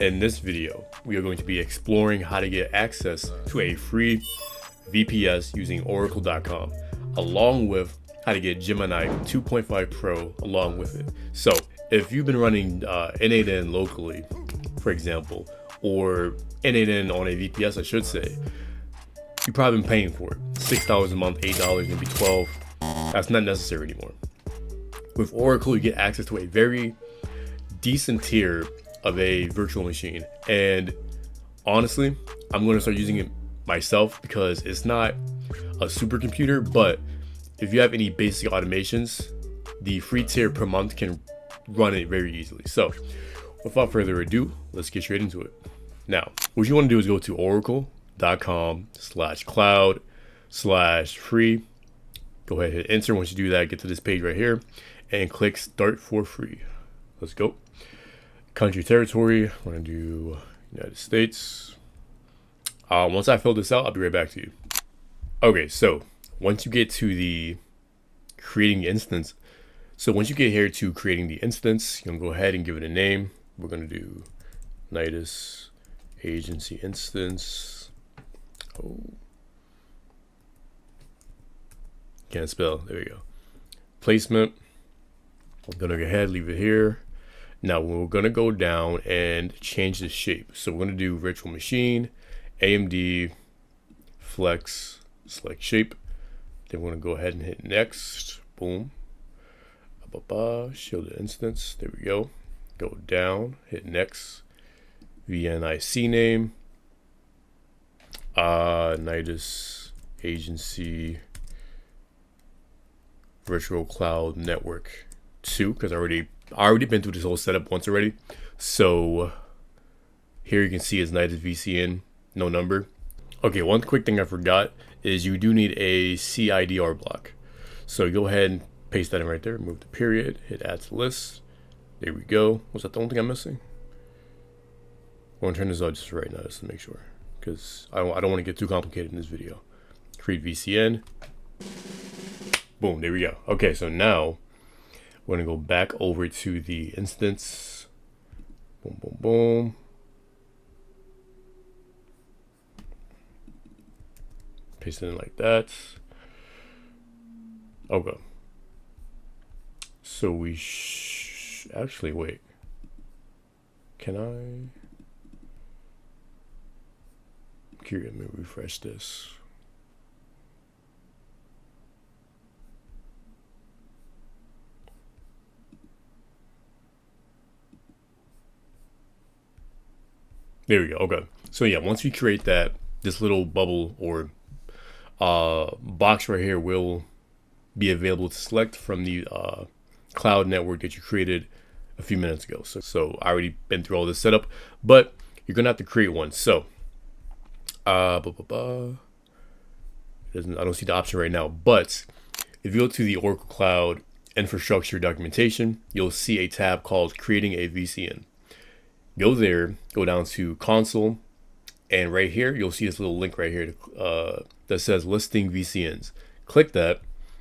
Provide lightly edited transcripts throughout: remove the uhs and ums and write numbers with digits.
In this video, we are going to be exploring how to get access to a free VPS using oracle.com, along with how to get Gemini 2.5 Pro along with it. So if you've been running N8N locally, for example, or N8N on a VPS, I should say, you've probably been paying for it. $6 a month, $8, maybe $12. That's not necessary anymore. With Oracle, you get access to a very decent tier of a virtual machine, and honestly, I'm going to start using it myself because it's not a supercomputer, but if you have any basic automations, the free tier per month can run it very easily. So without further ado, let's get straight into it. Now, what you want to do is go to oracle.com/cloud/free. Go ahead and hit enter. Once you do that, get to this page right here and click start for free. Let's go. Country, territory, we're gonna do United States. Once I fill this out, I'll be right back to you. Okay, so once you get to the creating the instance, once you get here to creating the instance, you're gonna go ahead and give it a name. We're gonna do Nidus Agency Instance. Oh, can't spell. There we go. Placement. I'm gonna go ahead, leave it here. Now we're going to go down and change the shape. So we're going to do virtual machine, AMD, flex, select shape. Then we're going to go ahead and hit next. Boom. Show the instance. There we go. Go down, hit next. VNIC name. Nidus Agency Virtual Cloud Network 2, because I already been through this whole setup once already. So here you can see it's Nidus VCN, no number. Okay, one quick thing I forgot is you do need a CIDR block. So go ahead and paste that in right there, move the period, hit add to list. There we go. Was that the only thing I'm missing? I want to turn this out just right now just to make sure, because I don't want to get too complicated in this video. Create VCN. Boom, there we go. Okay, so now we're going to go back over to the instance. Boom, boom, boom. Paste it in like that. Okay. So we actually, wait. Can I? Here, let me refresh this. There we go. Okay. So yeah, once we create that, this little bubble or box right here will be available to select from the cloud network that you created a few minutes ago. So I already been through all this setup, but you're gonna have to create one. So I don't see the option right now, but if you go to the Oracle Cloud infrastructure documentation, you'll see a tab called creating a VCN. Go there, go down to console, and right here, you'll see this little link right here that says listing VCNs. Click that,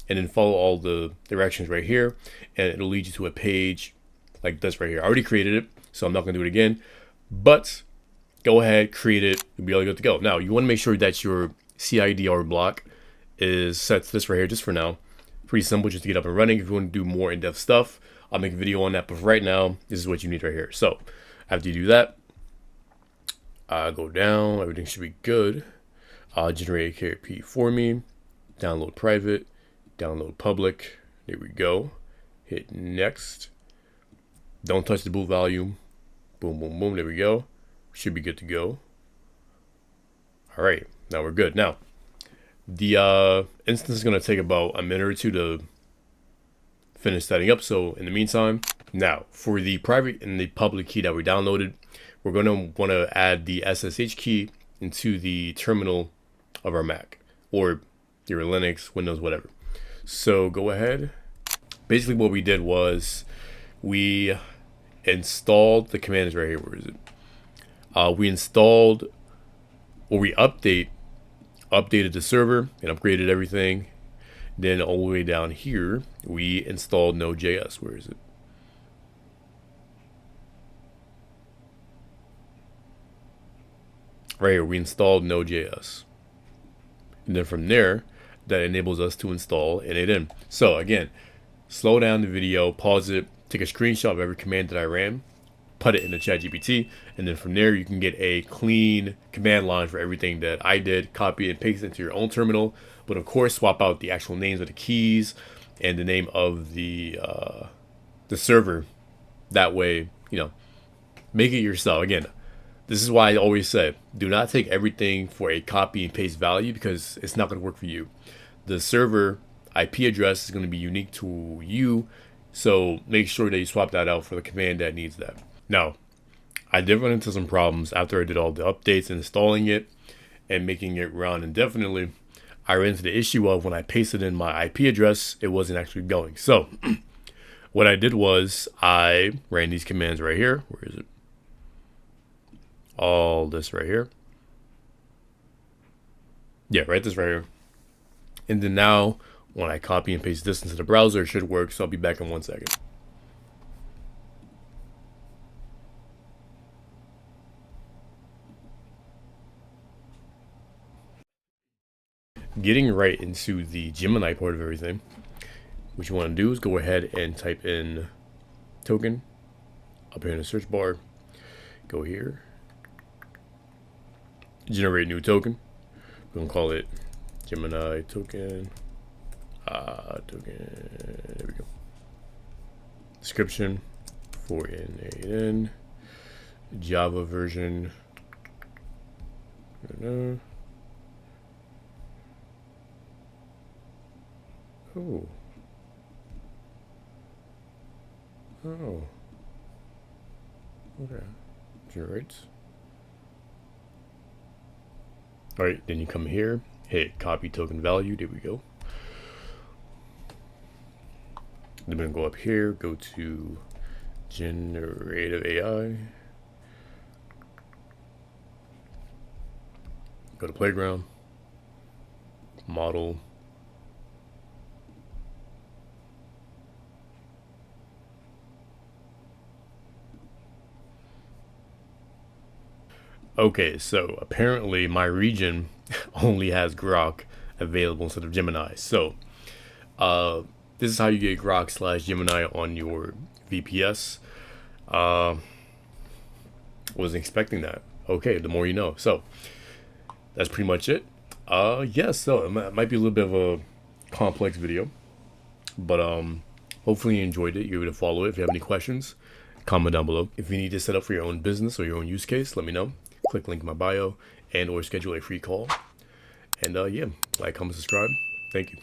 and then follow all the directions right here, and it'll lead you to a page like this right here. I already created it, so I'm not gonna do it again, but go ahead, create it, you'll be all good to go. Now, you wanna make sure that your CIDR block is set to this right here just for now. Pretty simple, just to get up and running. If you wanna do more in-depth stuff, I'll make a video on that, but for right now, this is what you need right here. So after you do that, go down, everything should be good. Generate a KRP for me, download private, download public, there we go. Hit next. Don't touch the boot volume. Boom, boom, boom, there we go. Should be good to go. All right, now we're good. Now, the instance is gonna take about a minute or two to finish setting up. So in the meantime, now for the private and the public key that we downloaded, we're going to want to add the SSH key into the terminal of our Mac or your Linux, Windows, whatever. So go ahead. Basically what we did was we installed the command is right here. Where is it? We installed, or we updated the server and upgraded everything. Then all the way down here, we installed Node.js. Where is it? right here, we installed Node.js. And then from there, that enables us to install n8n. So again, slow down the video, pause it, take a screenshot of every command that I ran, put it into ChatGPT, and then from there you can get a clean command line for everything that I did, copy and paste it into your own terminal, but of course swap out the actual names of the keys and the name of the server. That way, you know, make it yourself. Again, this is why I always say, do not take everything for a copy and paste value, because it's not going to work for you. The server IP address is going to be unique to you, so make sure that you swap that out for the command that needs that. Now, I did run into some problems after I did all the updates, installing it and making it run indefinitely. I ran into the issue of when I pasted in my IP address, it wasn't actually going. So what I did was I ran these commands right here. Where is it? All this right here. Yeah, right, this right here. And then now when I copy and paste this into the browser, it should work. So I'll be back in 1 second. Getting right into the Gemini part of everything, what you want to do is go ahead and type in token up here in the search bar. Go here, generate new token. We're gonna call it Gemini token. There we go. Description for n8n, Java version. Oh. Okay. Generates. All right, then you come here, hit copy token value. There we go. Then we're gonna go up here, go to generative AI, go to playground, model. Okay, so apparently my region only has Grok available instead of Gemini. So this is how you get Grok / Gemini on your VPS. Wasn't expecting that. Okay, the more you know. So that's pretty much it. Yes, so it might be a little bit of a complex video, but hopefully you enjoyed it. You're able to follow it. If you have any questions, comment down below. If you need to set up for your own business or your own use case, let me know. Click link in my bio and or schedule a free call. And yeah, like, comment, subscribe. Thank you.